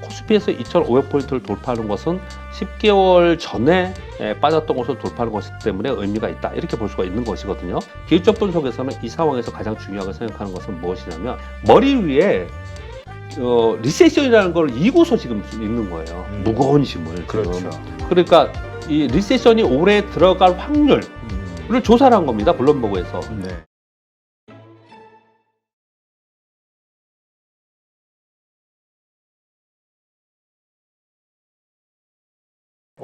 코스피에서 2,500포인트를 돌파하는 것은 10개월 전에 빠졌던 것을 돌파하는 것이기 때문에 의미가 있다. 이렇게 볼 수가 있는 것이거든요. 기술적 분석에서는 이 상황에서 가장 중요하게 생각하는 것은 무엇이냐면 머리 위에 리세션이라는 걸 이고서 지금 있는 거예요. 무거운 짐을. 지금. 그렇죠. 그러니까 이 리세션이 올해 들어갈 확률을 조사를 한 겁니다. 블룸버그에서. 네.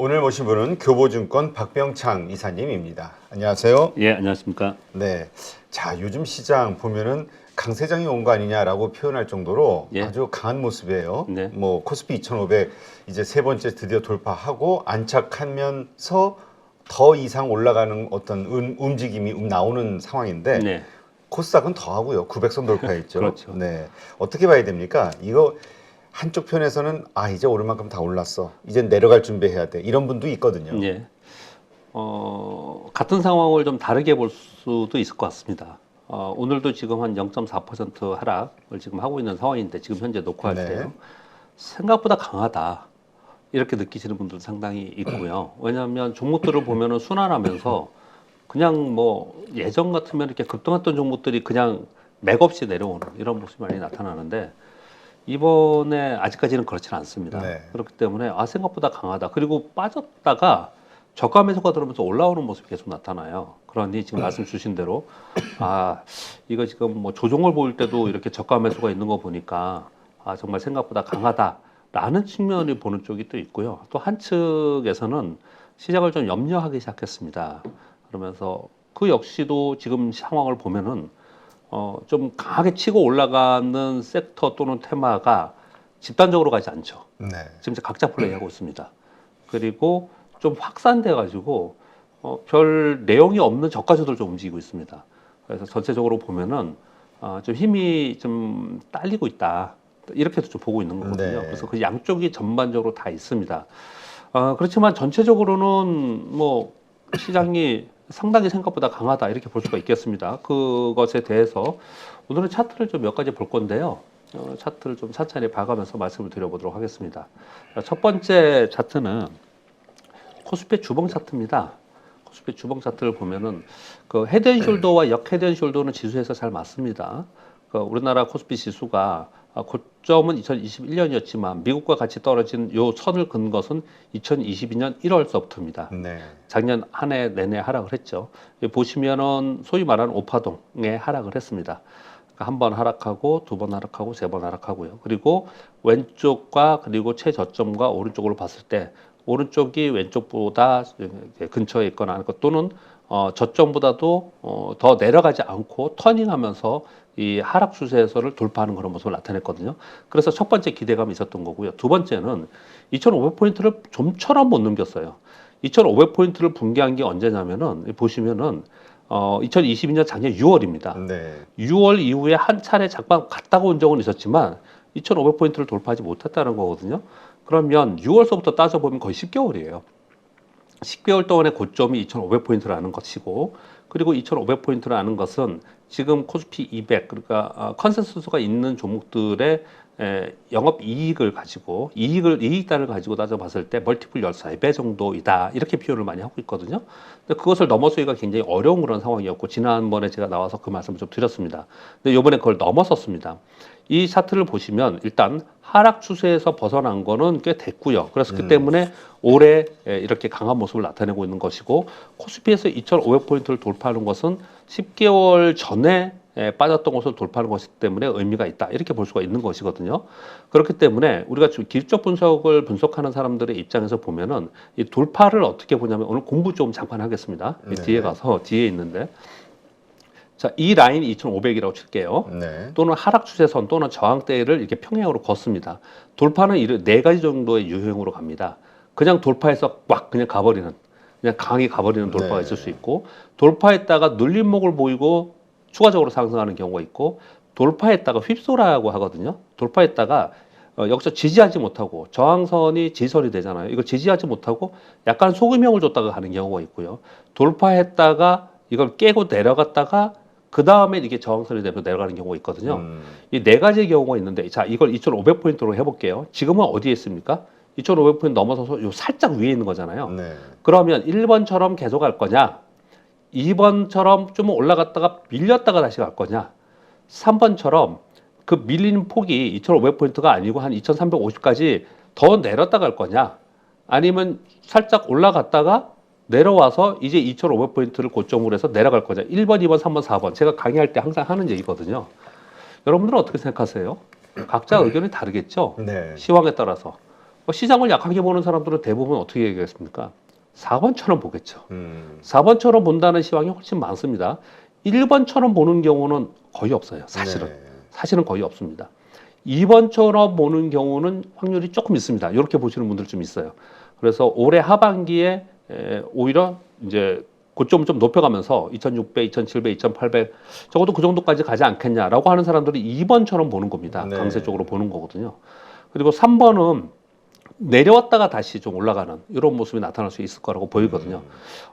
오늘 모신 분은 교보증권 박병창 이사님입니다. 안녕하세요. 예, 안녕하십니까. 네. 자, 요즘 시장 보면은 강세장이 온 거 아니냐라고 표현할 정도로 예. 아주 강한 모습이에요. 네. 뭐 코스피 2,500 이제 세 번째 드디어 돌파하고 안착하면서 더 이상 올라가는 어떤 움직임이 나오는 상황인데 네. 코스닥은 더 하고요. 900선 돌파했죠. 그렇죠. 네. 어떻게 봐야 됩니까? 이거 한쪽 편에서는 이제 오를 만큼 다 올랐어. 이제 내려갈 준비해야 돼. 이런 분도 있거든요. 예. 같은 상황을 좀 다르게 볼 수도 있을 것 같습니다. 오늘도 지금 한 0.4% 하락을 지금 하고 있는 상황인데 지금 현재 녹화할 네. 때요. 생각보다 강하다. 이렇게 느끼시는 분들 상당히 있고요. 왜냐하면 종목들을 보면은 순환하면서 그냥 뭐 예전 같으면 이렇게 급등했던 종목들이 그냥 맥없이 내려오는 이런 모습이 많이 나타나는데 이번에 아직까지는 그렇지는 않습니다. 네. 그렇기 때문에 생각보다 강하다. 그리고 빠졌다가 저가 매수가 들어오면서 올라오는 모습이 계속 나타나요. 그러니 지금 말씀 주신 대로 이거 지금 뭐 조정을 보일 때도 이렇게 저가 매수가 있는 거 보니까 정말 생각보다 강하다라는 측면을 보는 쪽이 또 있고요. 또 한 측에서는 시장을 좀 염려하기 시작했습니다. 그러면서 그 역시도 지금 상황을 보면은 좀 강하게 치고 올라가는 섹터 또는 테마가 집단적으로 가지 않죠. 네. 지금 각자 플레이하고 있습니다. 그리고 좀 확산돼 가지고 별 내용이 없는 저가주들 좀 움직이고 있습니다. 그래서 전체적으로 보면은 좀 힘이 좀 딸리고 있다. 이렇게도 좀 보고 있는 거거든요. 네. 그래서 그 양쪽이 전반적으로 다 있습니다. 그렇지만 전체적으로는 뭐 시장이 상당히 생각보다 강하다 이렇게 볼 수가 있겠습니다. 그것에 대해서 오늘은 차트를 좀 몇 가지 볼 건데요. 차트를 좀 천천히 봐가면서 말씀을 드려보도록 하겠습니다. 첫 번째 차트는 코스피 주봉 차트입니다. 코스피 주봉 차트를 보면은 그 헤드앤숄더와 역 헤드앤숄더는 지수에서 잘 맞습니다. 우리나라 코스피 지수가 고점은 2021년이었지만 미국과 같이 떨어진 요 선을 긋는 것은 2022년 1월서부터입니다. 네. 작년 한 해 내내 하락을 했죠. 여기 보시면은 소위 말하는 오파동에 하락을 했습니다. 그러니까 한 번 하락하고 두 번 하락하고 세 번 하락하고요. 그리고 왼쪽과 그리고 최저점과 오른쪽으로 봤을 때 오른쪽이 왼쪽보다 근처에 있거나 또는 저점보다도 더 내려가지 않고 터닝하면서 이 하락 추세에서를 돌파하는 그런 모습을 나타냈거든요. 그래서 첫 번째 기대감이 있었던 거고요. 두 번째는 2,500포인트를 좀처럼 못 넘겼어요. 2,500포인트를 붕괴한 게 언제냐면은 보시면은 2022년 작년 6월입니다. 네. 6월 이후에 한 차례 잠깐 갔다가 온 적은 있었지만 2,500포인트를 돌파하지 못했다는 거거든요. 그러면 6월서부터 따져보면 거의 10개월이에요. 10개월 동안의 고점이 2,500포인트라는 것이고 그리고 2,500포인트라는 것은 지금 코스피 200 그러니까 컨센서스가 있는 종목들의 영업 이익을 가지고 이익단을 가지고 따져봤을 때 멀티플 13배 정도이다 이렇게 표현을 많이 하고 있거든요. 근데 그것을 넘어서기가 굉장히 어려운 그런 상황이었고 지난번에 제가 나와서 그 말씀을 좀 드렸습니다. 근데 이번에 그걸 넘어섰습니다. 이 차트를 보시면 일단 하락 추세에서 벗어난 거는 꽤 됐고요. 그렇기 때문에 올해 이렇게 강한 모습을 나타내고 있는 것이고 코스피에서 2,500포인트를 돌파하는 것은 10개월 전에 빠졌던 것을 돌파하는 것이기 때문에 의미가 있다. 이렇게 볼 수가 있는 것이거든요. 그렇기 때문에 우리가 지금 기술적 분석을 분석하는 사람들의 입장에서 보면은 이 돌파를 어떻게 보냐면 오늘 공부 좀 잠깐 하겠습니다. 네. 뒤에 가서 뒤에 있는데 자, 이 라인이 2,500이라고 칠게요. 네. 또는 하락 추세선 또는 저항대를 이렇게 평행으로 걷습니다. 돌파는 네 가지 정도의 유형으로 갑니다. 그냥 돌파해서 꽉 그냥 가버리는, 그냥 강하게 가버리는 돌파가 네. 있을 수 있고, 돌파했다가 눌림목을 보이고 추가적으로 상승하는 경우가 있고, 돌파했다가 휩소라고 하거든요. 돌파했다가 여기서 지지하지 못하고 저항선이 지지선이 되잖아요. 이거 지지하지 못하고 약간 소금형을 줬다가 가는 경우가 있고요. 돌파했다가 이걸 깨고 내려갔다가 그 다음에 이게 저항선이 되면서 내려가는 경우가 있거든요. 음. 이 네 가지의 경우가 있는데, 자, 이걸 2,500포인트로 해볼게요. 지금은 어디에 있습니까? 2,500포인트 넘어서서 요 살짝 위에 있는 거잖아요. 네. 그러면 1번처럼 계속 갈 거냐? 2번처럼 좀 올라갔다가 밀렸다가 다시 갈 거냐? 3번처럼 그 밀리는 폭이 2,500포인트가 아니고 한 2,350까지 더 내렸다 갈 거냐? 아니면 살짝 올라갔다가 내려와서 이제 2,500포인트를 고점으로 해서 내려갈 거냐? 1번, 2번, 3번, 4번. 제가 강의할 때 항상 하는 얘기거든요. 여러분들은 어떻게 생각하세요? 각자 의견이 다르겠죠? 네. 시황에 따라서. 시장을 약하게 보는 사람들은 대부분 어떻게 얘기하겠습니까? 4번처럼 보겠죠. 4번처럼 본다는 시황이 훨씬 많습니다. 1번처럼 보는 경우는 거의 없어요. 사실은. 네. 사실은 거의 없습니다. 2번처럼 보는 경우는 확률이 조금 있습니다. 이렇게 보시는 분들 좀 있어요. 그래서 올해 하반기에 오히려 이제 고점을 좀 높여가면서 2,600, 2,700, 2,800 적어도 그 정도까지 가지 않겠냐라고 하는 사람들이 2번처럼 보는 겁니다. 네. 강세적으로 보는 거거든요. 그리고 3번은 내려왔다가 다시 좀 올라가는 이런 모습이 나타날 수 있을 거라고 보이거든요.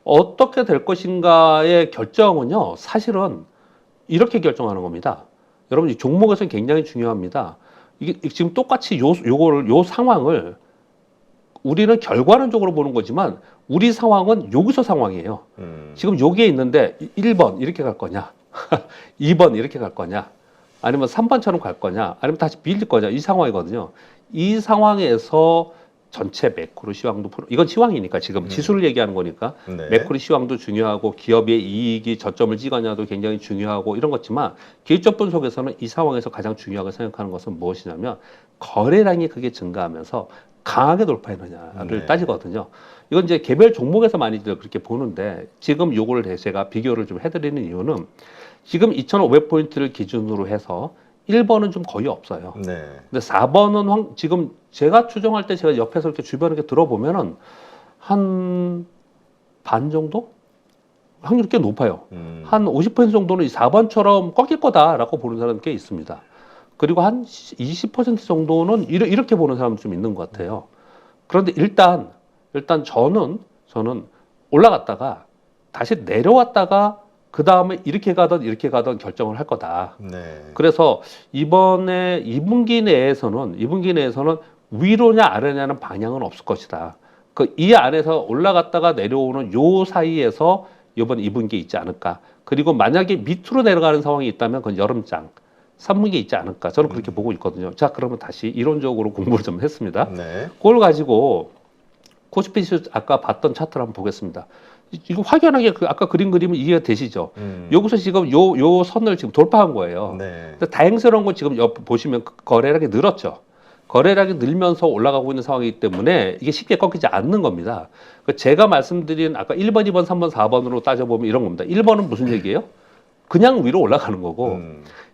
어떻게 될 것인가의 결정은요, 사실은 이렇게 결정하는 겁니다. 여러분, 이 종목에서는 굉장히 중요합니다. 이게 지금 똑같이 요 상황을 우리는 결과론적으로 보는 거지만 우리 상황은 여기서 상황이에요. 지금 여기에 있는데 1번 이렇게 갈 거냐, 2번 이렇게 갈 거냐, 아니면 3번처럼 갈 거냐, 아니면 다시 밀릴 거냐, 이 상황이거든요. 이 상황에서 전체 매크로 시황도 이건 시황이니까 지금 지수를 얘기하는 거니까 네. 매크로 시황도 중요하고 기업의 이익이 저점을 찍었냐도 굉장히 중요하고 이런 거지만 기술적 분석에서는 이 상황에서 가장 중요하게 생각하는 것은 무엇이냐면 거래량이 크게 증가하면서 강하게 돌파했느냐를 네. 따지거든요. 이건 이제 개별 종목에서 많이들 그렇게 보는데 지금 요거를 제가 비교를 좀 해드리는 이유는 지금 2,500포인트를 기준으로 해서 1번은 좀 거의 없어요. 네. 근데 4번은 지금 제가 추정할 때 제가 옆에서 이렇게 주변에 이렇게 들어보면은 한 반 정도? 확률이 꽤 높아요. 한 50% 정도는 이 4번처럼 꺾일 거다라고 보는 사람이 꽤 있습니다. 그리고 한 20% 정도는 이렇게 보는 사람도 좀 있는 것 같아요. 그런데 일단 저는 올라갔다가 다시 내려왔다가 그 다음에 이렇게 가던 결정을 할 거다. 네. 그래서 이번에 2분기 내에서는 위로냐 아래냐는 방향은 없을 것이다. 이 안에서 올라갔다가 내려오는 요 사이에서 이번 2분기 있지 않을까. 그리고 만약에 밑으로 내려가는 상황이 있다면 그건 여름장 3분기 있지 않을까. 저는 그렇게 보고 있거든요. 자, 그러면 다시 이론적으로 공부를 좀 했습니다. 네. 그걸 가지고 코스피 지수 아까 봤던 차트를 한번 보겠습니다. 이거 확연하게 아까 그림은 이해가 되시죠? 여기서 지금 요 선을 지금 돌파한 거예요. 네. 근데 다행스러운 건 지금 옆 보시면 거래량이 늘었죠. 거래량이 늘면서 올라가고 있는 상황이기 때문에 이게 쉽게 꺾이지 않는 겁니다. 제가 말씀드린 아까 1번, 2번, 3번, 4번으로 따져보면 이런 겁니다. 1번은 무슨 얘기예요? 그냥 위로 올라가는 거고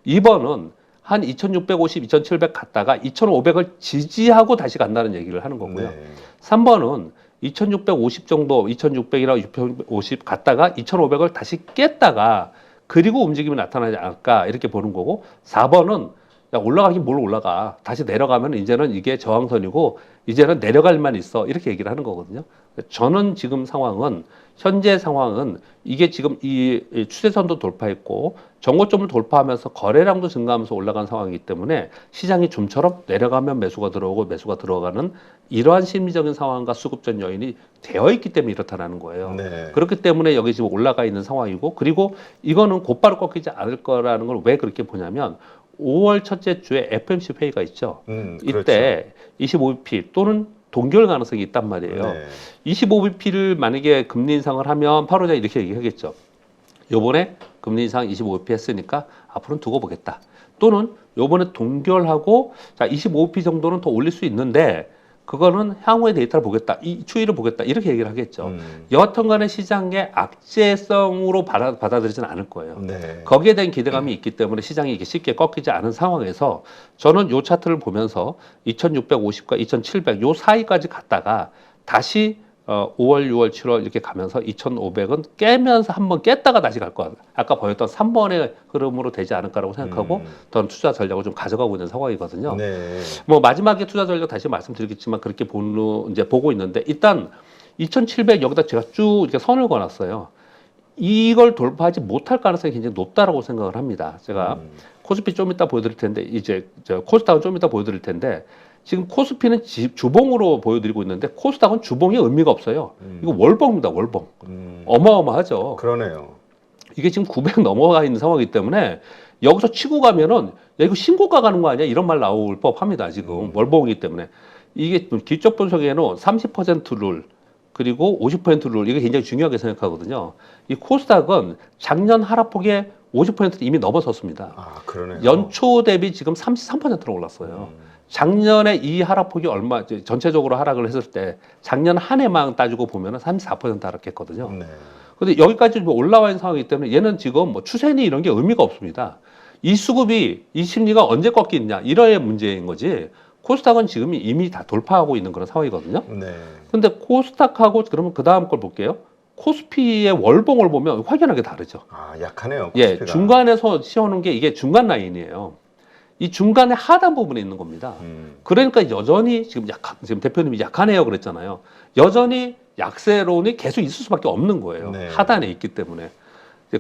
2번은 한 2,650, 2,700 갔다가 2,500을 지지하고 다시 간다는 얘기를 하는 거고요. 네. 3번은 2,650 정도, 2,600이나 650 갔다가 2,500을 다시 깼다가 그리고 움직임이 나타나지 않을까 이렇게 보는 거고 4번은 야, 올라가긴 뭘 올라가. 다시 내려가면 이제는 이게 저항선이고 이제는 내려갈만 있어. 이렇게 얘기를 하는 거거든요. 저는 지금 현재 상황은 이게 지금 이 추세선도 돌파했고 정고점을 돌파하면서 거래량도 증가하면서 올라간 상황이기 때문에 시장이 좀처럼 내려가면 매수가 들어오고 매수가 들어가는 이러한 심리적인 상황과 수급전 요인이 되어 있기 때문에 이렇다라는 거예요. 네. 그렇기 때문에 여기 지금 올라가 있는 상황이고 그리고 이거는 곧바로 꺾이지 않을 거라는 걸 왜 그렇게 보냐면 5월 첫째 주에 FMC 회의가 있죠. 이때 25bp 또는 동결 가능성이 있단 말이에요. 네. 25bp를 만약에 금리 인상을 하면 8월에 이렇게 얘기하겠죠. 요번에 금리 인상 25bp 했으니까 앞으로는 두고 보겠다. 또는 요번에 동결하고 자 25bp 정도는 더 올릴 수 있는데 그거는 향후의 데이터를 보겠다. 이 추이를 보겠다. 이렇게 얘기를 하겠죠. 여하튼 간에 시장의 악재성으로 받아들이지는 않을 거예요. 네. 거기에 대한 기대감이 있기 때문에 시장이 이게 쉽게 꺾이지 않은 상황에서 저는 요 차트를 보면서 2,650과 2,700 요 사이까지 갔다가 다시 5월, 6월, 7월 이렇게 가면서 2,500은 깨면서 한번 깼다가 다시 갈 거야. 아까 보였던 3번의 흐름으로 되지 않을까라고 생각하고 저는 투자 전략을 좀 가져가고 있는 상황이거든요. 네. 뭐 마지막에 투자 전략 다시 말씀드리겠지만 그렇게 이제 보고 있는데 일단 2,700 여기다 제가 쭉 이렇게 선을 그어놨어요. 이걸 돌파하지 못할 가능성이 굉장히 높다라고 생각을 합니다. 제가 음. 코스피 좀 이따 보여드릴 텐데 이제 코스닥은 좀 이따 보여드릴 텐데 지금 코스피는 주봉으로 보여드리고 있는데 코스닥은 주봉이 의미가 없어요. 이거 월봉입니다. 월봉. 어마어마하죠. 그러네요. 이게 지금 900 넘어가 있는 상황이기 때문에 여기서 치고 가면은 야 이거 신고가 가는 거 아니야? 이런 말 나올 법합니다. 지금 월봉이기 때문에 이게 기초 분석에는 30%룰 그리고 50%룰 이게 굉장히 중요하게 생각하거든요. 이 코스닥은 작년 하락폭의 50%를 이미 넘어섰습니다. 아, 그러네요. 연초 대비 지금 33%로 올랐어요. 작년에 이 하락폭이 얼마 전체적으로 하락을 했을 때 작년 한 해만 따지고 보면은 34% 하락했거든요. 네. 근데 여기까지 뭐 올라와 있는 상황이기 때문에 얘는 지금 뭐 추세니 이런 게 의미가 없습니다. 이 수급이 이 심리가 언제 꺾이느냐 이러의 문제인 거지. 코스닥은 지금 이미 다 돌파하고 있는 그런 상황이거든요. 네. 근데 코스닥하고 그러면 그 다음 걸 볼게요. 코스피의 월봉을 보면 확연하게 다르죠. 아, 약하네요. 예, 코스피가. 중간에서 씌워놓은 게 이게 중간 라인이에요. 이 중간에 하단 부분에 있는 겁니다. 그러니까 여전히 지금 대표님이 약하네요 그랬잖아요. 여전히 약세론이 계속 있을 수밖에 없는 거예요. 네. 하단에 있기 때문에.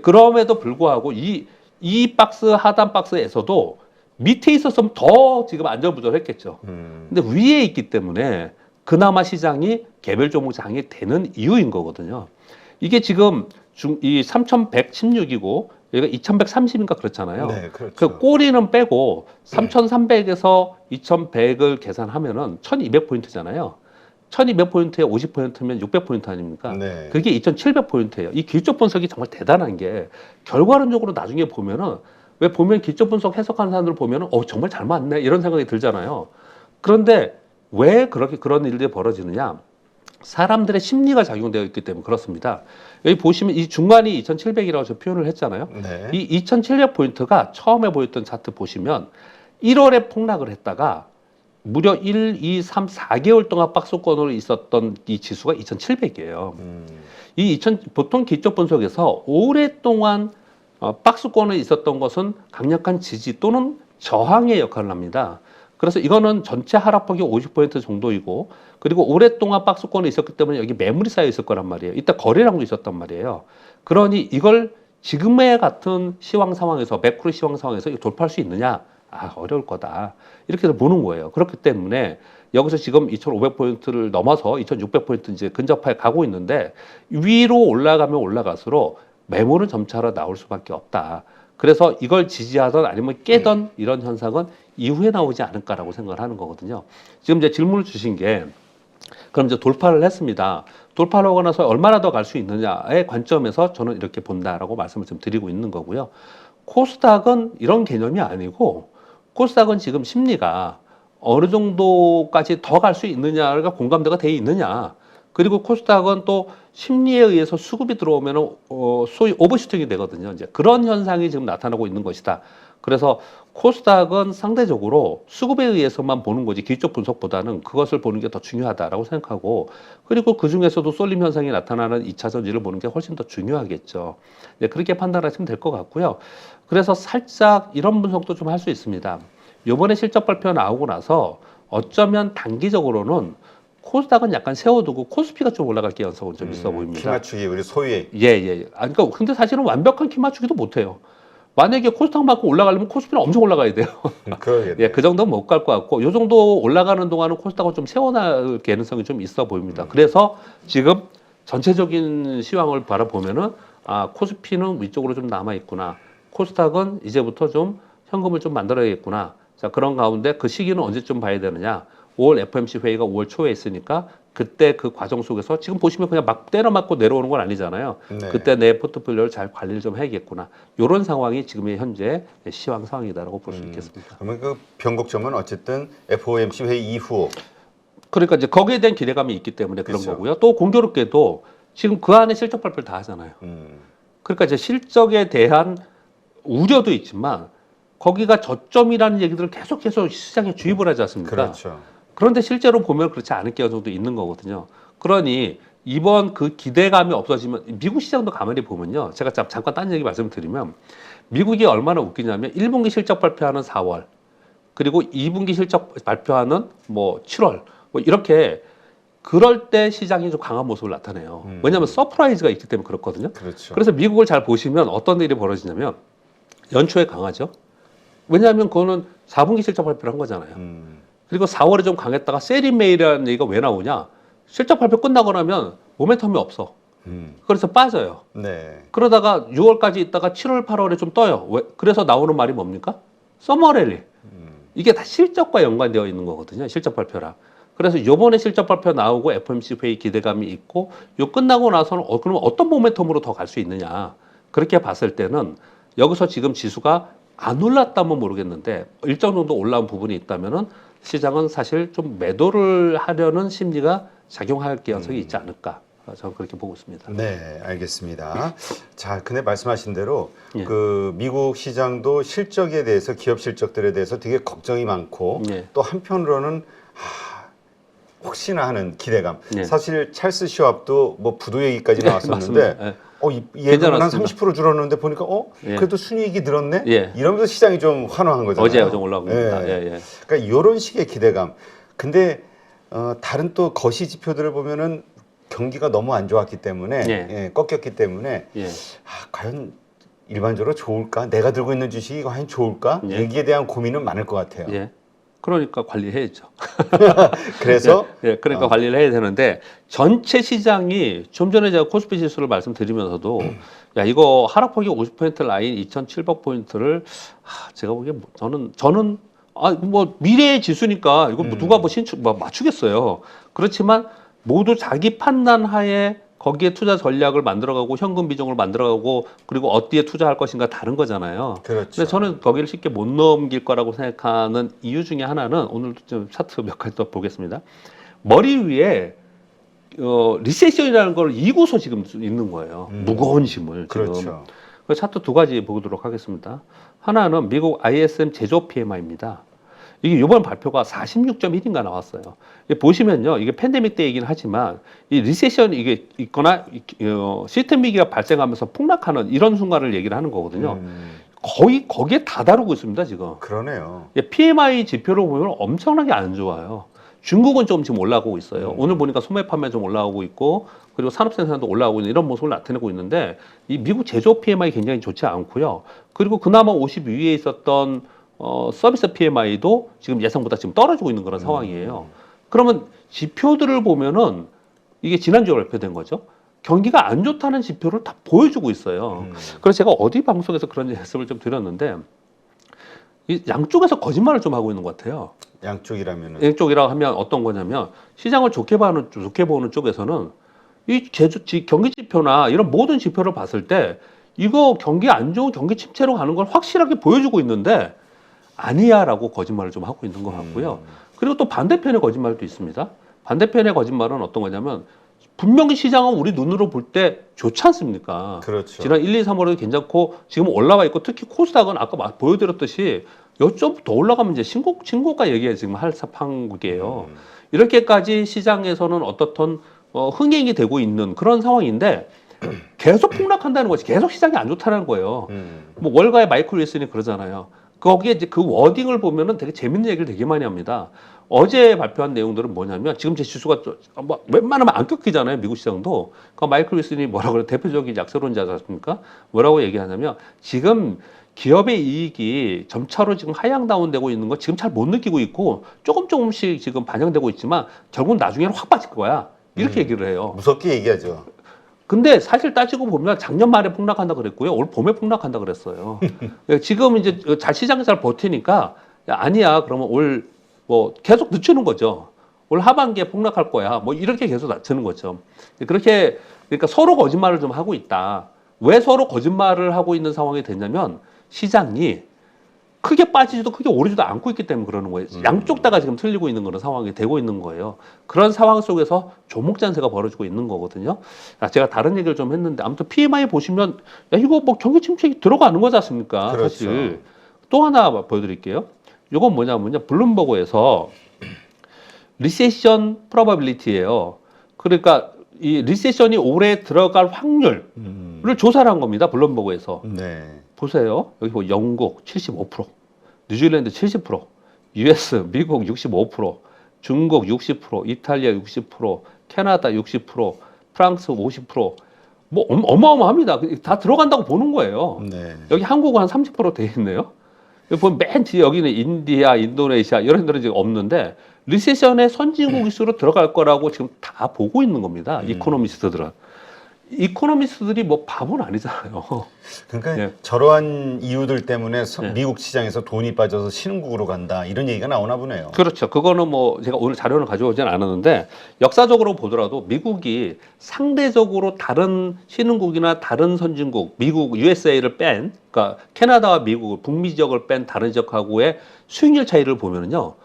그럼에도 불구하고 이 박스 하단 박스에서도 밑에 있었으면 더 지금 안전부절했겠죠. 근데 위에 있기 때문에 그나마 시장이 개별 종목 장이 되는 이유인 거거든요. 이게 지금 이 3,116이고 여기가 2,130인가 그렇잖아요. 네, 그렇죠. 그 꼬리는 빼고 3,300에서 2,100을 계산하면은 1,200포인트잖아요. 1,200포인트에 50%면 600포인트 아닙니까? 네. 그게 2,700포인트예요. 이 기초 분석이 정말 대단한 게 결과론적으로 나중에 보면은 왜 보면 기초 분석 해석하는 사람들 보면은 정말 잘 맞네 이런 생각이 들잖아요. 그런데 왜 그렇게 그런 일들이 벌어지느냐? 사람들의 심리가 작용되어 있기 때문에 그렇습니다. 여기 보시면 이 중간이 2,700이라고 저 표현을 했잖아요. 네. 이 2,700포인트가 처음에 보였던 차트 보시면 1월에 폭락을 했다가 무려 1, 2, 3, 4개월 동안 박스권으로 있었던 이 지수가 2,700이에요. 보통 기초 분석에서 오랫동안 박스권에 있었던 것은 강력한 지지 또는 저항의 역할을 합니다. 그래서 이거는 전체 하락폭이 50% 정도이고 그리고 오랫동안 박스권에 있었기 때문에 여기 매물이 쌓여 있을 거란 말이에요. 이때 거래량도 있었단 말이에요. 그러니 이걸 지금의 같은 시황 상황에서 매크로 시황 상황에서 돌파할 수 있느냐? 어려울 거다. 이렇게 해서 보는 거예요. 그렇기 때문에 여기서 지금 2,500포인트를 넘어서 2,600포인트 이제 근접하게 가고 있는데 위로 올라가면 올라갈수록 매물은 점차로 나올 수밖에 없다. 그래서 이걸 지지하던 아니면 깨던 이런 현상은 이후에 나오지 않을까라고 생각을 하는 거거든요. 지금 이제 질문을 주신 게 그럼 이제 돌파를 했습니다. 돌파를 하고 나서 얼마나 더 갈 수 있느냐의 관점에서 저는 이렇게 본다라고 말씀을 좀 드리고 있는 거고요. 코스닥은 이런 개념이 아니고 코스닥은 지금 심리가 어느 정도까지 더 갈 수 있느냐가 공감대가 돼 있느냐. 그리고 코스닥은 또 심리에 의해서 수급이 들어오면 소위 오버슈팅이 되거든요. 이제 그런 현상이 지금 나타나고 있는 것이다. 그래서 코스닥은 상대적으로 수급에 의해서만 보는 거지 기초 분석보다는 그것을 보는 게 더 중요하다라고 생각하고 그리고 그 중에서도 쏠림 현상이 나타나는 2차 전지를 보는 게 훨씬 더 중요하겠죠. 네, 그렇게 판단하시면 될 것 같고요. 그래서 살짝 이런 분석도 좀 할 수 있습니다. 이번에 실적 발표 나오고 나서 어쩌면 단기적으로는 코스닥은 약간 세워두고 코스피가 좀 올라갈 가능성은 좀 있어 보입니다. 키 맞추기 우리 소위 예. 그러니까 근데 사실은 완벽한 키 맞추기도 못해요. 만약에 코스닥만큼 올라가려면 코스피는 엄청 올라가야 돼요. 그러겠네요. 예, 그 정도는 못 갈 것 같고, 이 정도 올라가는 동안은 코스닥은 좀 세워날 가능성이 좀 있어 보입니다. 그래서 지금 전체적인 시황을 바라보면은, 코스피는 위쪽으로 좀 남아있구나. 코스닥은 이제부터 좀 현금을 좀 만들어야겠구나. 자, 그런 가운데 그 시기는 언제쯤 봐야 되느냐. 5월 FOMC 회의가 5월 초에 있으니까 그때 그 과정 속에서 지금 보시면 그냥 막 때려 맞고 내려오는 건 아니잖아요. 네. 그때 내 포트폴리오를 잘 관리를 좀 해야겠구나. 이런 상황이 지금의 현재 시황 상황이다라고 볼 수 있겠습니다. 그러면 그 변곡점은 어쨌든 FOMC 회의 이후. 그러니까 이제 거기에 대한 기대감이 있기 때문에 그런 그렇죠. 거고요. 또 공교롭게도 지금 그 안에 실적 발표를 다 하잖아요. 그러니까 이제 실적에 대한 우려도 있지만 거기가 저점이라는 얘기들을 계속해서 시장에 주입을 하지 않습니까? 그렇죠. 그런데 실제로 보면 그렇지 않을 경우도 있는 거거든요. 그러니 이번 그 기대감이 없어지면 미국 시장도 가만히 보면요. 제가 잠깐 딴 얘기 말씀드리면 미국이 얼마나 웃기냐면 1분기 실적 발표하는 4월 그리고 2분기 실적 발표하는 뭐 7월 뭐 이렇게 그럴 때 시장이 좀 강한 모습을 나타내요. 왜냐하면 서프라이즈가 있기 때문에 그렇거든요. 그렇죠. 그래서 미국을 잘 보시면 어떤 일이 벌어지냐면 연초에 강하죠. 왜냐하면 그거는 4분기 실적 발표를 한 거잖아요. 그리고 4월에 좀 강했다가 세리메이라는 얘기가 왜 나오냐? 실적 발표 끝나고 나면 모멘텀이 없어. 그래서 빠져요. 네. 그러다가 6월까지 있다가 7월, 8월에 좀 떠요. 왜? 그래서 나오는 말이 뭡니까? 서머랠리. 이게 다 실적과 연관되어 있는 거거든요. 실적 발표랑. 그래서 요번에 실적 발표 나오고 FOMC 회의 기대감이 있고 요 끝나고 나서는 그러면 어떤 모멘텀으로 더 갈 수 있느냐. 그렇게 봤을 때는 여기서 지금 지수가 안 올랐다면 모르겠는데 일정 정도 올라온 부분이 있다면은 시장은 사실 좀 매도를 하려는 심리가 작용할 가능성이 있지 않을까. 저는 그렇게 보고 있습니다. 네, 알겠습니다. 자, 근데 말씀하신 대로 예. 그 미국 시장도 실적에 대해서 기업 실적들에 대해서 되게 걱정이 많고 예. 또 한편으로는 혹시나 하는 기대감. 예. 사실 찰스 시왑도 뭐 부도 얘기까지 나왔었는데 맞습니다. 예. 이 예금은 한 괜찮았습니다. 30% 줄었는데 보니까 예. 그래도 순이익이 늘었네. 예. 이러면서 시장이 좀 환호한 거잖아요. 어제 좀 올라온 겁니다. 예. 예, 예. 그러니까 이런 식의 기대감. 근데 다른 또 거시 지표들을 보면은 경기가 너무 안 좋았기 때문에 예. 꺾였기 때문에 예. 과연 일반적으로 좋을까? 내가 들고 있는 주식이 과연 좋을까? 예. 여기에 대한 고민은 많을 것 같아요. 예. 그러니까 관리해야죠. 그래서 예, 그러니까 관리를 해야 되는데 전체 시장이 좀 전에 제가 코스피 지수를 말씀드리면서도 야 이거 하락폭이 50% 라인 2,700포인트를 제가 보기에 저는 뭐 미래의 지수니까 이거 뭐 누가 뭐 맞추겠어요. 그렇지만 모두 자기 판단 하에 거기에 투자 전략을 만들어가고 현금 비중을 만들어가고 그리고 어디에 투자할 것인가 다른 거잖아요. 그렇죠. 근데 저는 거기를 쉽게 못 넘길 거라고 생각하는 이유 중에 하나는 오늘도 좀 차트 몇 가지 더 보겠습니다. 머리 위에 리세션이라는 걸 이고서 지금 있는 거예요. 무거운 짐을 지금. 그렇죠. 그 차트 두 가지 보도록 하겠습니다. 하나는 미국 ISM 제조 PMI입니다. 이게 이번 발표가 46.1인가 나왔어요. 보시면요, 이게 팬데믹 때 얘기는 하지만 이 리세션 이게 있거나 시스템 위기가 발생하면서 폭락하는 이런 순간을 얘기를 하는 거거든요. 거의 거기에 다 다루고 있습니다 지금. 그러네요. PMI 지표를 보면 엄청나게 안 좋아요. 중국은 좀 지금 올라오고 있어요. 오늘 보니까 소매 판매 좀 올라오고 있고 그리고 산업 생산도 올라오고 있는 이런 모습을 나타내고 있는데 이 미국 제조 PMI 굉장히 좋지 않고요. 그리고 그나마 50 위에 있었던 서비스 PMI도 지금 예상보다 지금 떨어지고 있는 그런 상황이에요. 그러면 지표들을 보면은 이게 지난주에 발표된 거죠. 경기가 안 좋다는 지표를 다 보여주고 있어요. 그래서 제가 어디 방송에서 그런 말씀을 좀 드렸는데 이 양쪽에서 거짓말을 좀 하고 있는 것 같아요. 양쪽이라면은. 양쪽이라고 하면 어떤 거냐면 시장을 좋게 보는 쪽에서는 이 경기 지표나 이런 모든 지표를 봤을 때 이거 경기 안 좋은 경기 침체로 가는 걸 확실하게 보여주고 있는데 아니야라고 거짓말을 좀 하고 있는 것 같고요. 그리고 또 반대편의 거짓말도 있습니다. 반대편의 거짓말은 어떤 거냐면 분명히 시장은 우리 눈으로 볼 때 좋지 않습니까? 그렇죠. 지난 1, 2, 3월에도 괜찮고 지금 올라와 있고 특히 코스닥은 아까 보여드렸듯이 좀 더 올라가면 이제 신고가 얘기가 지금 할 판국이에요. 이렇게까지 시장에서는 어떻든 흥행이 되고 있는 그런 상황인데 계속 폭락한다는 거지. 계속 시장이 안 좋다는 거예요. 뭐 월가의 마이클 윌슨이 그러잖아요. 거기에 이제 그 워딩을 보면은 되게 재밌는 얘기를 되게 많이 합니다. 어제 발표한 내용들은 뭐냐면 지금 제 지수가 뭐 웬만하면 안 꺾이잖아요. 미국 시장도. 그 마이클 윌슨이 뭐라고 그래? 대표적인 약세론자지 않습니까? 뭐라고 얘기하냐면 지금 기업의 이익이 점차로 지금 하향 다운되고 있는 거 지금 잘 못 느끼고 있고 조금씩 지금 반영되고 있지만 결국 나중에는 확 빠질 거야. 이렇게 얘기를 해요. 무섭게 얘기하죠. 근데 사실 따지고 보면 작년 말에 폭락한다 그랬고요. 올 봄에 폭락한다 그랬어요. 지금 이제 시장이 잘 버티니까 야, 아니야. 그러면 올 뭐 계속 늦추는 거죠. 올 하반기에 폭락할 거야. 뭐 이렇게 계속 낮추는 거죠. 그렇게 그러니까 서로 거짓말을 좀 하고 있다. 왜 서로 거짓말을 하고 있는 상황이 됐냐면 시장이 크게 빠지지도 크게 오르지도 않고 있기 때문에 그러는 거예요. 양쪽 다가 지금 틀리고 있는 그런 상황이 되고 있는 거예요. 그런 상황 속에서 조목 잔세가 벌어지고 있는 거거든요. 제가 다른 얘기를 좀 했는데 아무튼 PMI 보시면 야 이거 뭐 경기 침체기 들어가는 거지 않습니까? 그렇죠. 사실 또 하나 보여드릴게요. 이건 뭐냐면요. 블룸버그에서 리세션 프로바빌리티예요. 그러니까 이 리세션이 올해 들어갈 확률을 조사를 한 겁니다. 블룸버그에서. 네. 보세요. 여기 뭐 영국 75%, 뉴질랜드 70%, US, 미국 65%, 중국 60%, 이탈리아 60%, 캐나다 60%, 프랑스 50%, 뭐 어마어마합니다. 다 들어간다고 보는 거예요. 네. 여기 한국은 한 30% 돼 있네요. 여기 보면 맨 뒤에 여기는 인디아, 인도네시아 이런 데는 지금 없는데 리세션의 선진국일수록 들어갈 거라고 지금 다 보고 있는 겁니다. 이코노미스트들은. 이코노미스트들이 뭐 바보는 아니잖아요. 그러니까 예. 저러한 이유들 때문에 네. 미국 시장에서 돈이 빠져서 신흥국으로 간다 이런 얘기가 나오나 보네요. 그렇죠. 그거는 뭐 제가 오늘 자료를 가져오진 않았는데 역사적으로 보더라도 미국이 상대적으로 다른 신흥국이나 다른 선진국, 미국, USA를 뺀, 그러니까 캐나다와 미국, 북미 지역을 뺀 다른 지역하고의 수익률 차이를 보면은요.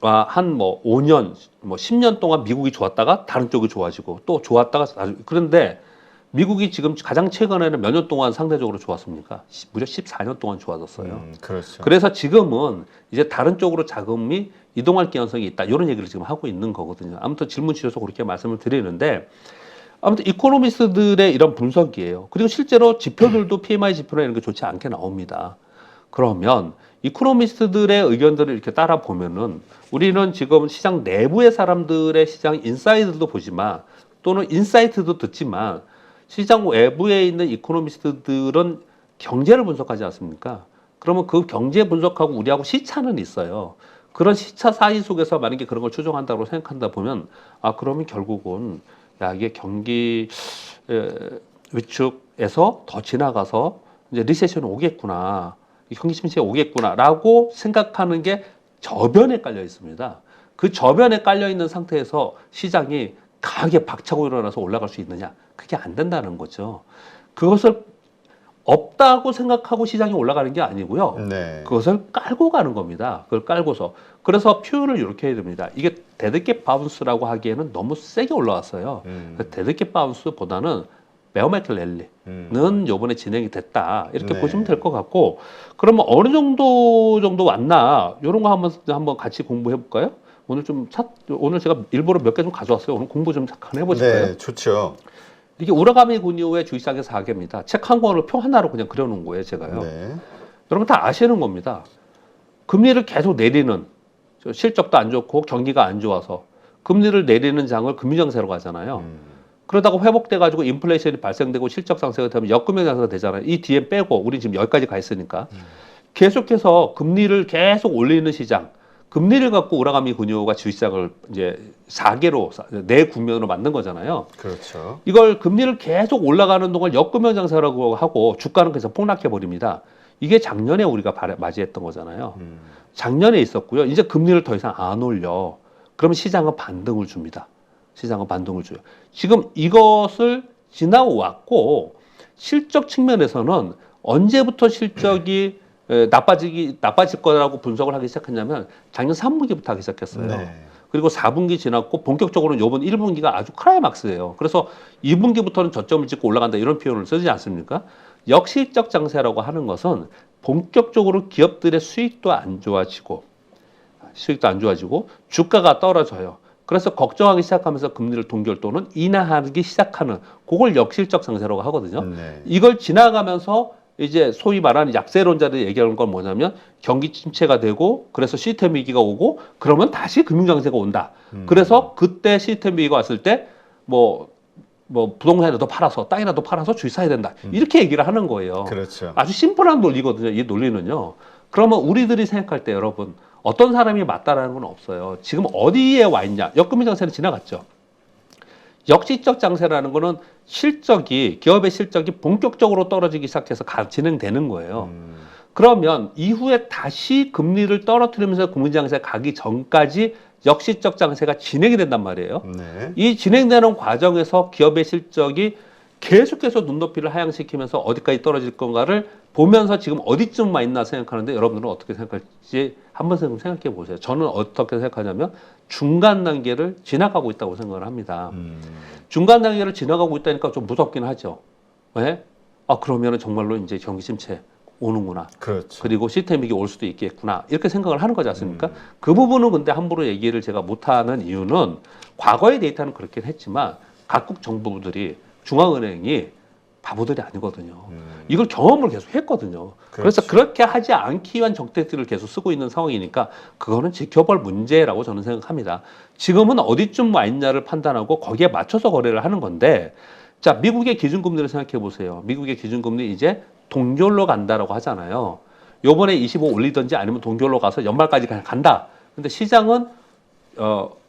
한 뭐 5년, 뭐 10년 동안 미국이 좋았다가 다른 쪽이 좋아지고 또 좋았다가 그런데 미국이 지금 가장 최근에는 몇 년 동안 상대적으로 좋았습니까? 무려 14년 동안 좋아졌어요. 그렇죠. 그래서 지금은 이제 다른 쪽으로 자금이 이동할 가능성이 있다. 이런 얘기를 지금 하고 있는 거거든요. 아무튼 질문 주셔서 그렇게 말씀을 드리는데 아무튼 이코노미스트들의 이런 분석이에요. 그리고 실제로 지표들도 PMI 지표나 이런 게 좋지 않게 나옵니다. 그러면 이코노미스트들의 의견들을 이렇게 따라 보면은 우리는 지금 시장 내부의 사람들의 시장 인사이드도 보지만 또는 인사이트도 듣지만 시장 외부에 있는 이코노미스트들은 경제를 분석하지 않습니까? 그러면 그 경제 분석하고 우리하고 시차는 있어요. 그런 시차 사이 속에서 만약에 그런 걸 추정한다고 생각한다 보면 그러면 결국은 이게 경기 위축에서 더 지나가서 이제 리세션이 오겠구나. 경기 침체가 오겠구나라고 생각하는 게 저변에 깔려 있습니다. 그 저변에 깔려 있는 상태에서 시장이 강하게 박차고 일어나서 올라갈 수 있느냐? 그게 안 된다는 거죠. 그것을 없다고 생각하고 시장이 올라가는 게 아니고요. 네. 그것을 깔고 가는 겁니다. 그걸 깔고서. 그래서 표현을 이렇게 해야 됩니다. 이게 데드캣 바운스라고 하기에는 너무 세게 올라왔어요. 데드캣 바운스보다는 베어마켓 랠리는 요번에 진행이 됐다. 이렇게 네. 보시면 될 것 같고, 그러면 어느 정도 왔나? 이런 거 한번 같이 공부해 볼까요? 오늘 제가 일부러 몇 개 좀 가져왔어요. 오늘 공부 좀 잠깐 해보실까요? 네, 좋죠. 이게 우라가미 군요의 주식시장의 4개입니다. 책 한 권을 표 하나로 그냥 그려놓은 거예요, 제가요. 네. 여러분 다 아시는 겁니다. 금리를 계속 내리는, 실적도 안 좋고 경기가 안 좋아서 금리를 내리는 장을 금융장세로 하잖아요. 그러다가 회복돼가지고 인플레이션이 발생되고 실적 상승이 되면 역금융 장세가 되잖아요. 이 뒤에 빼고 우리 지금 여기까지 가 있으니까 계속해서 금리를 계속 올리는 시장, 금리를 갖고 우라가미 군요가 주식시장을 이제 4개로 네 국면으로 만든 거잖아요. 그렇죠. 이걸 금리를 계속 올라가는 동안 역금융 장세라고 하고 주가는 그래서 폭락해 버립니다. 이게 작년에 우리가 맞이했던 거잖아요. 작년에 있었고요. 이제 금리를 더 이상 안 올려. 그러면 시장은 반등을 줍니다. 시장은 반등을 줘요. 지금 이것을 지나고 왔고 실적 측면에서는 언제부터 실적이 나빠질 거라고 분석을 하기 시작했냐면 작년 3분기부터 하기 시작했어요. 네. 그리고 4분기 지났고 본격적으로는 이번 1분기가 아주 클라이막스예요. 그래서 2분기부터는 저점을 찍고 올라간다 이런 표현을 쓰지 않습니까? 역실적 장세라고 하는 것은 본격적으로 기업들의 수익도 안 좋아지고 주가가 떨어져요. 그래서 걱정하기 시작하면서 금리를 동결 또는 인하하기 시작하는 그걸 역실적 장세라고 하거든요. 네. 이걸 지나가면서 이제 소위 말하는 약세론자들이 얘기하는 건 뭐냐면 경기 침체가 되고 그래서 시스템 위기가 오고 그러면 다시 금융장세가 온다. 그래서 그때 시스템 위기가 왔을 때 뭐 부동산이라도 팔아서 땅이라도 팔아서 주식 사야 된다. 이렇게 얘기를 하는 거예요. 그렇죠. 아주 심플한 논리거든요. 이 논리는요. 그러면 우리들이 생각할 때 여러분 어떤 사람이 맞다라는 건 없어요. 지금 어디에 와 있냐? 역금융 장세는 지나갔죠. 역시적 장세라는 거는 기업의 실적이 본격적으로 떨어지기 시작해서 진행되는 거예요. 그러면 이후에 다시 금리를 떨어뜨리면서 금융장세 가기 전까지 역시적 장세가 진행이 된단 말이에요. 네. 이 진행되는 과정에서 기업의 실적이 계속해서 눈높이를 하향시키면서 어디까지 떨어질 건가를 보면서 지금 어디쯤 와 있나 생각하는데 여러분들은 어떻게 생각할지 한번 생각해 보세요. 저는 어떻게 생각하냐면 중간 단계를 지나가고 있다고 생각을 합니다. 중간 단계를 지나가고 있다니까 좀 무섭긴 하죠. 왜? 그러면은 정말로 이제 경기 침체 오는구나. 그렇죠. 그리고 시스템 위기 올 수도 있겠구나. 이렇게 생각을 하는 거지 않습니까? 그 부분은 근데 함부로 얘기를 제가 못하는 이유는 과거의 데이터는 그렇긴 했지만 각국 정부들이 중앙은행이 바보들이 아니거든요. 이걸 경험을 계속 했거든요. 그래서 그렇죠. 그렇게 하지 않기 위한 정책들을 계속 쓰고 있는 상황이니까 그거는 지켜볼 문제라고 저는 생각합니다. 지금은 어디쯤 와 있냐를 판단하고 거기에 맞춰서 거래를 하는 건데, 자, 미국의 기준금리를 생각해 보세요. 미국의 기준금리 이제 동결로 간다라고 하잖아요. 요번에 25 올리든지 아니면 동결로 가서 연말까지 그냥 간다. 근데 시장은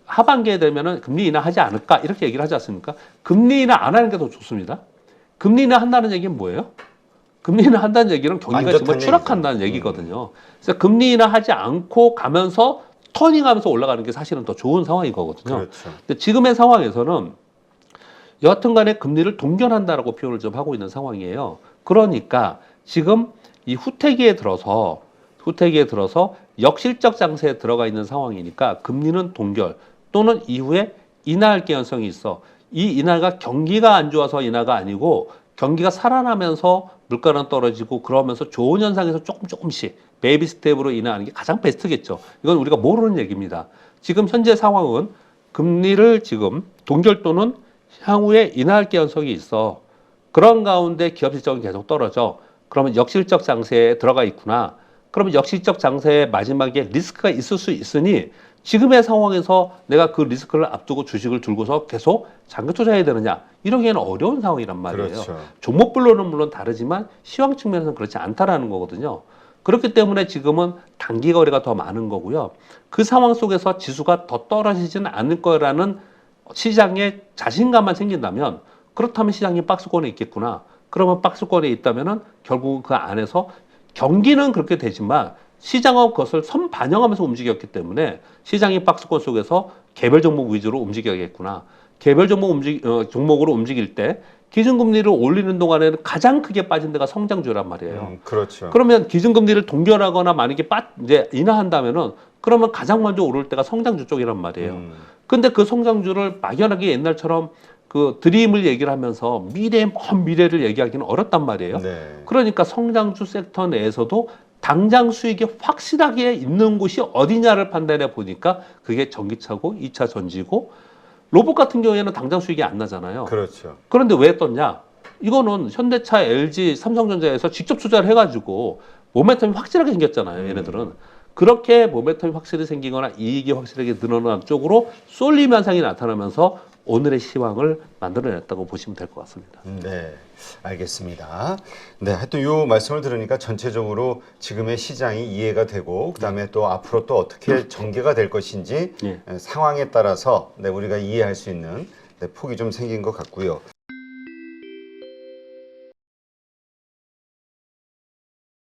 하반기에 되면은 금리 인하하지 않을까 이렇게 얘기를 하지 않습니까? 금리 인하 안 하는 게 더 좋습니다. 금리 인하 한다는 얘기는 뭐예요? 금리 인하 한다는 얘기는 경기가 안 정말 좋다는 추락한다는 얘기거든요. 그래서 금리 인하 하지 않고 가면서 터닝하면서 올라가는 게 사실은 더 좋은 상황인 거거든요. 그렇죠. 근데 지금의 상황에서는 여하튼간에 금리를 동결한다라고 표현을 좀 하고 있는 상황이에요. 그러니까 지금 이 후퇴기에 들어서 역실적 장세에 들어가 있는 상황이니까 금리는 동결 또는 이후에 인하할 개연성이 있어. 이 인하가 경기가 안 좋아서 인하가 아니고 경기가 살아나면서 물가는 떨어지고 그러면서 좋은 현상에서 조금씩 베이비 스텝으로 인하하는 게 가장 베스트겠죠. 이건 우리가 모르는 얘기입니다. 지금 현재 상황은 금리를 지금 동결 또는 향후에 인하할 개연성이 있어. 그런 가운데 기업 실적이 계속 떨어져. 그러면 역실적 장세에 들어가 있구나. 그러면 역실적 장세의 마지막에 리스크가 있을 수 있으니 지금의 상황에서 내가 그 리스크를 앞두고 주식을 들고서 계속 장기 투자해야 되느냐. 이러기에는 어려운 상황이란 말이에요. 그렇죠. 종목별로는 물론 다르지만 시황 측면에서는 그렇지 않다라는 거거든요. 그렇기 때문에 지금은 단기 거래가 더 많은 거고요. 그 상황 속에서 지수가 더 떨어지지는 않을 거라는 시장에 자신감만 생긴다면 그렇다면 시장이 박스권에 있겠구나. 그러면 박스권에 있다면은 결국 그 안에서 경기는 그렇게 되지만 시장은 그것을 선반영하면서 움직였기 때문에 시장이 박스권 속에서 개별 종목 위주로 움직여야겠구나. 개별 종목으로 움직일 때 기준금리를 올리는 동안에는 가장 크게 빠진 데가 성장주란 말이에요. 그렇죠. 그러면 기준금리를 동결하거나 만약에 이제 인하한다면은 그러면 가장 먼저 오를 때가 성장주 쪽이란 말이에요. 근데 그 성장주를 막연하게 옛날처럼 그 드림을 얘기를 하면서 먼 미래를 얘기하기는 어렵단 말이에요. 네. 그러니까 성장주 섹터 내에서도 당장 수익이 확실하게 있는 곳이 어디냐를 판단해 보니까 그게 전기차고 2차 전지고 로봇 같은 경우에는 당장 수익이 안 나잖아요. 그렇죠. 그런데 왜 떴냐? 이거는 현대차, LG, 삼성전자에서 직접 투자를 해가지고 모멘텀이 확실하게 생겼잖아요. 얘네들은. 그렇게 모멘텀이 확실히 생기거나 이익이 확실하게 늘어난 쪽으로 쏠림 현상이 나타나면서 오늘의 시황을 만들어냈다고 보시면 될 것 같습니다. 네, 알겠습니다. 네, 하여튼 이 말씀을 들으니까 전체적으로 지금의 시장이 이해가 되고 그다음에 또 앞으로 또 어떻게 전개가 될 것인지 예. 상황에 따라서 우리가 이해할 수 있는 폭이 좀 생긴 것 같고요.